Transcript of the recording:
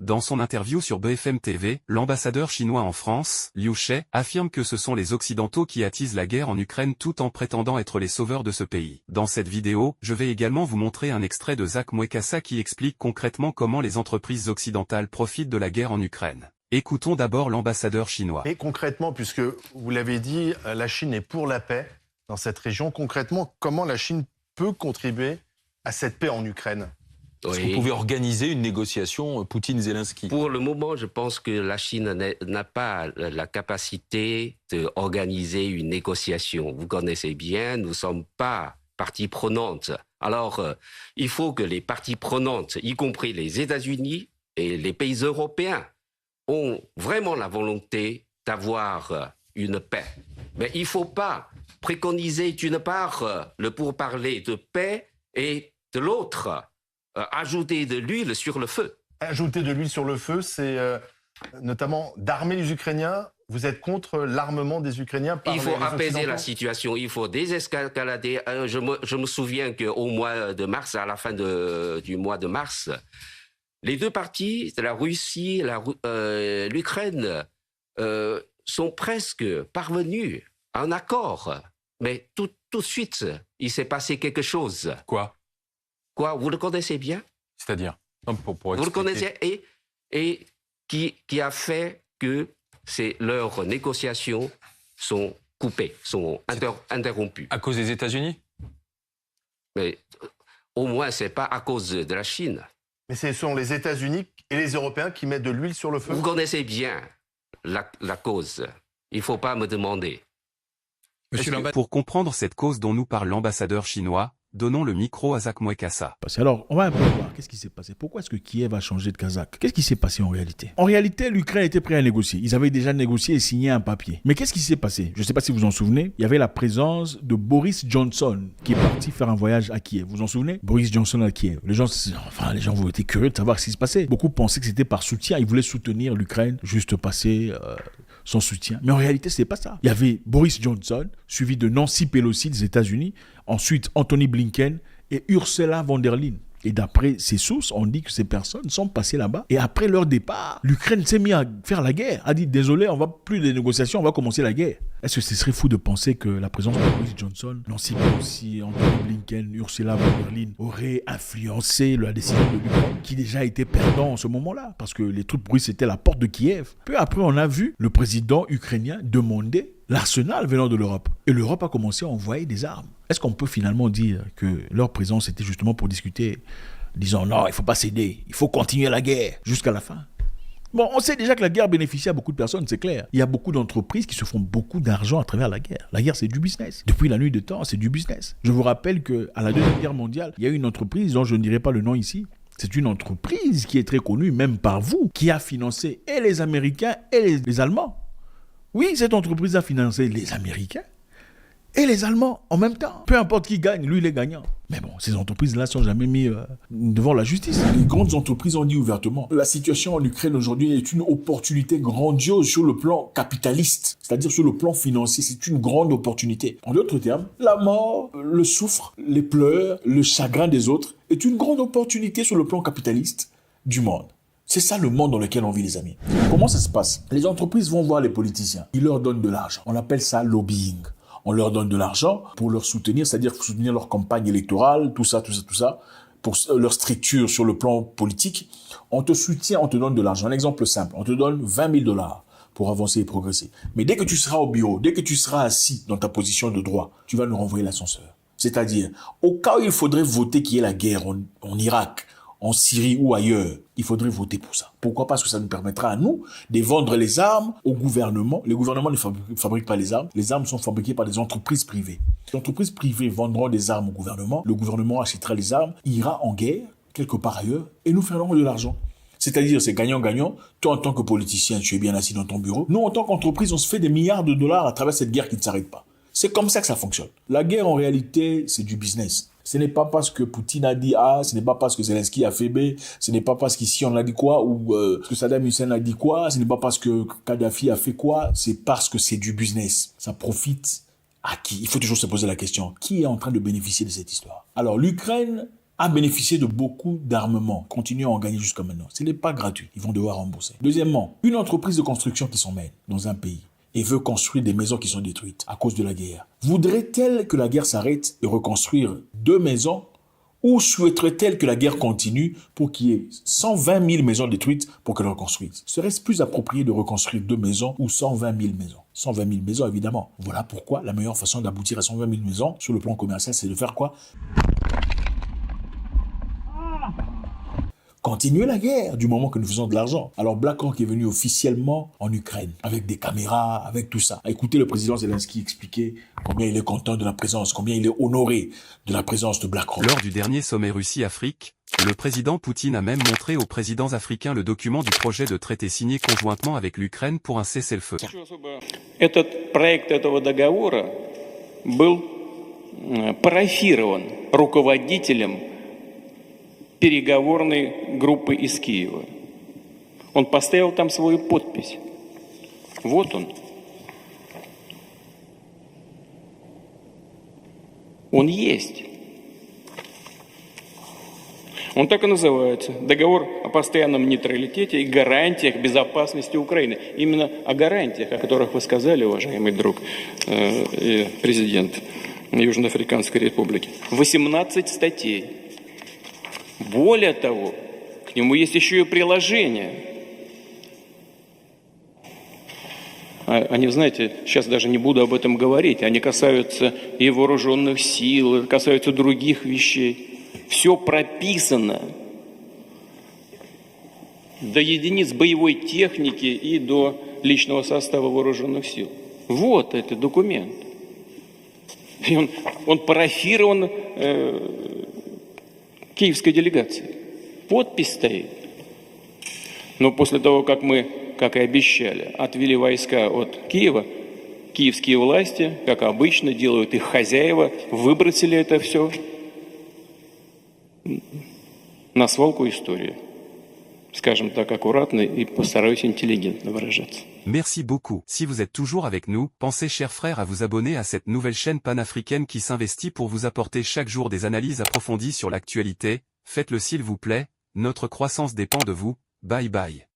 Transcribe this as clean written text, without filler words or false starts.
Dans son interview sur BFM TV, l'ambassadeur chinois en France, Liu She, affirme que ce sont les Occidentaux qui attisent la guerre en Ukraine tout en prétendant être les sauveurs de ce pays. Dans cette vidéo, je vais également vous montrer un extrait de Zach Mwekassa qui explique concrètement comment les entreprises occidentales profitent de la guerre en Ukraine. Écoutons d'abord l'ambassadeur chinois. Et concrètement, puisque vous l'avez dit, la Chine est pour la paix dans cette région. Concrètement, comment la Chine peut contribuer à cette paix en Ukraine ? Est-ce que vous pouvez organiser une négociation Poutine-Zelensky ? Pour le moment, je pense que la Chine n'a pas la capacité d'organiser une négociation. Vous connaissez bien, nous ne sommes pas partie prenante. Alors, il faut que les parties prenantes, y compris les États-Unis et les pays européens, ont vraiment la volonté d'avoir une paix. Mais il ne faut pas préconiser d'une part le pourparler de paix et de l'autre ajouter de l'huile sur le feu. Ajouter de l'huile sur le feu, c'est notamment d'armer les Ukrainiens. Vous êtes contre l'armement des Ukrainiens par Il faut les apaiser la Occidentaux ? situation, il faut désescalader. Je me souviens qu'au mois de mars, à la fin du mois de mars, les deux parties, la Russie et l'Ukraine, sont presque parvenus à un accord. Mais tout de suite, il s'est passé quelque chose. Quoi ? Vous le connaissez bien ? C'est-à-dire Vous le connaissez et qui a fait que leurs négociations sont coupées, sont interrompues. À cause des États-Unis ? Mais au moins, ce n'est pas à cause de la Chine. Mais ce sont les États-Unis et les Européens qui mettent de l'huile sur le feu. Vous connaissez bien la cause. Il ne faut pas me demander. Pour comprendre cette cause dont nous parle l'ambassadeur chinois, donnons le micro à Zach Mwekassa. Alors, on va un peu voir qu'est-ce qui s'est passé. Pourquoi est-ce que Kiev a changé de Kazakh ? Qu'est-ce qui s'est passé en réalité ? En réalité, l'Ukraine était prête à négocier. Ils avaient déjà négocié et signé un papier. Mais qu'est-ce qui s'est passé ? Je ne sais pas si vous vous en souvenez. Il y avait la présence de Boris Johnson qui est parti faire un voyage à Kiev. Vous vous en souvenez ? Boris Johnson à Kiev. Les gens ont été curieux de savoir ce qui se passait. Beaucoup pensaient que c'était par soutien. Ils voulaient soutenir l'Ukraine, juste passer son soutien. Mais en réalité, ce n'est pas ça. Il y avait Boris Johnson, suivi de Nancy Pelosi des États-Unis, ensuite Anthony Blinken et Ursula von der Leyen. Et d'après ces sources, on dit que ces personnes sont passées là-bas. Et après leur départ, l'Ukraine s'est mise à faire la guerre. A dit, désolé, on va plus de négociations, on va commencer la guerre. Est-ce que ce serait fou de penser que la présence de Boris Johnson, Nancy Pelosi, Anthony Blinken, Ursula von der Leyen aurait influencé la décision de l'Ukraine, qui déjà était perdant en ce moment-là, parce que les troupes russes étaient à la porte de Kiev. Peu après, on a vu le président ukrainien demander l'arsenal venant de l'Europe. Et l'Europe a commencé à envoyer des armes. Est-ce qu'on peut finalement dire que leur présence était justement pour discuter, disant non, il ne faut pas céder, il faut continuer la guerre jusqu'à la fin ? Bon, on sait déjà que la guerre bénéficie à beaucoup de personnes, c'est clair. Il y a beaucoup d'entreprises qui se font beaucoup d'argent à travers la guerre. La guerre, c'est du business. Depuis la nuit des temps, c'est du business. Je vous rappelle qu'à la Deuxième Guerre mondiale, il y a une entreprise dont je ne dirai pas le nom ici. C'est une entreprise qui est très connue, même par vous, qui a financé et les Américains et les Allemands. Oui, cette entreprise a financé les Américains et les Allemands en même temps. Peu importe qui gagne, lui, il est gagnant. Mais bon, ces entreprises-là ne sont jamais mises devant la justice. Les grandes entreprises ont dit ouvertement, la situation en Ukraine aujourd'hui est une opportunité grandiose sur le plan capitaliste, c'est-à-dire sur le plan financier. C'est une grande opportunité. En d'autres termes, la mort, le souffre, les pleurs, le chagrin des autres est une grande opportunité sur le plan capitaliste du monde. C'est ça le monde dans lequel on vit, les amis. Comment ça se passe ? Les entreprises vont voir les politiciens. Ils leur donnent de l'argent. On appelle ça lobbying. On leur donne de l'argent pour leur soutenir, c'est-à-dire pour soutenir leur campagne électorale, tout ça, pour leur structure sur le plan politique. On te soutient, on te donne de l'argent. Un exemple simple, on te donne 20 000 $ pour avancer et progresser. Mais dès que tu seras au bureau, dès que tu seras assis dans ta position de droit, tu vas nous renvoyer l'ascenseur. C'est-à-dire, au cas où il faudrait voter qu'il y ait la guerre en Irak, en Syrie ou ailleurs, il faudrait voter pour ça. Pourquoi ? Parce que ça nous permettra à nous de vendre les armes au gouvernement. Les gouvernements ne fabriquent pas les armes. Les armes sont fabriquées par des entreprises privées. Les entreprises privées vendront des armes au gouvernement. Le gouvernement achètera les armes, ira en guerre, quelque part ailleurs, et nous ferons de l'argent. C'est-à-dire, c'est gagnant-gagnant. Toi, en tant que politicien, tu es bien assis dans ton bureau. Nous, en tant qu'entreprise, on se fait des milliards de dollars à travers cette guerre qui ne s'arrête pas. C'est comme ça que ça fonctionne. La guerre, en réalité, c'est du business. Ce n'est pas parce que Poutine a dit A, ce n'est pas parce que Zelensky a fait B, ce n'est pas parce qu'ici on a dit quoi, ou que Saddam Hussein a dit quoi, ce n'est pas parce que Kadhafi a fait quoi, c'est parce que c'est du business. Ça profite à qui ? Il faut toujours se poser la question, qui est en train de bénéficier de cette histoire ? Alors l'Ukraine a bénéficié de beaucoup d'armements, continue à en gagner jusqu'à maintenant. Ce n'est pas gratuit, ils vont devoir rembourser. Deuxièmement, une entreprise de construction qui s'en mêle dans un pays et veut construire des maisons qui sont détruites à cause de la guerre. Voudrait-elle que la guerre s'arrête et reconstruire 2 maisons ou souhaiterait-elle que la guerre continue pour qu'il y ait 120 000 maisons détruites pour qu'elle reconstruise? Serait-ce plus approprié de reconstruire 2 maisons ou 120 000 maisons? 120 000 maisons, évidemment. Voilà pourquoi la meilleure façon d'aboutir à 120 000 maisons sur le plan commercial, c'est de faire quoi? Continuer la guerre du moment que nous faisons de l'argent. Alors BlackRock est venu officiellement en Ukraine avec des caméras, avec tout ça. Écoutez le président Zelensky expliquer combien il est content de la présence, combien il est honoré de la présence de BlackRock. Lors du dernier sommet Russie-Afrique, le président Poutine a même montré aux présidents africains le document du projet de traité signé conjointement avec l'Ukraine pour un cessez-le-feu. Этот проект этого договора был парафирован руководителем переговорной группы из Киева. Он поставил там свою подпись. Вот он. Он есть. Он так и называется. Договор о постоянном нейтралитете и гарантиях безопасности Украины. Именно о гарантиях, о которых вы сказали, уважаемый друг и президент Южноафриканской Республики. 18 статей. Более того, к нему есть еще и приложение. Они, знаете, сейчас даже не буду об этом говорить, они касаются и вооруженных сил, касаются других вещей. Все прописано до единиц боевой техники и до личного состава вооруженных сил. Вот этот документ. И он парафирован киевской делегации. Подпись стоит. Но после того, как мы, как и обещали, отвели войска от Киева, киевские власти, как обычно, делают их хозяева, выбросили это все на свалку истории. Скажем так аккуратно и постараюсь интеллигентно выражаться. Merci beaucoup. Si vous êtes toujours avec nous, pensez chers frères à vous abonner à cette nouvelle chaîne panafricaine qui s'investit pour vous apporter chaque jour des analyses approfondies sur l'actualité. Faites-le s'il vous plaît, notre croissance dépend de vous. Bye bye.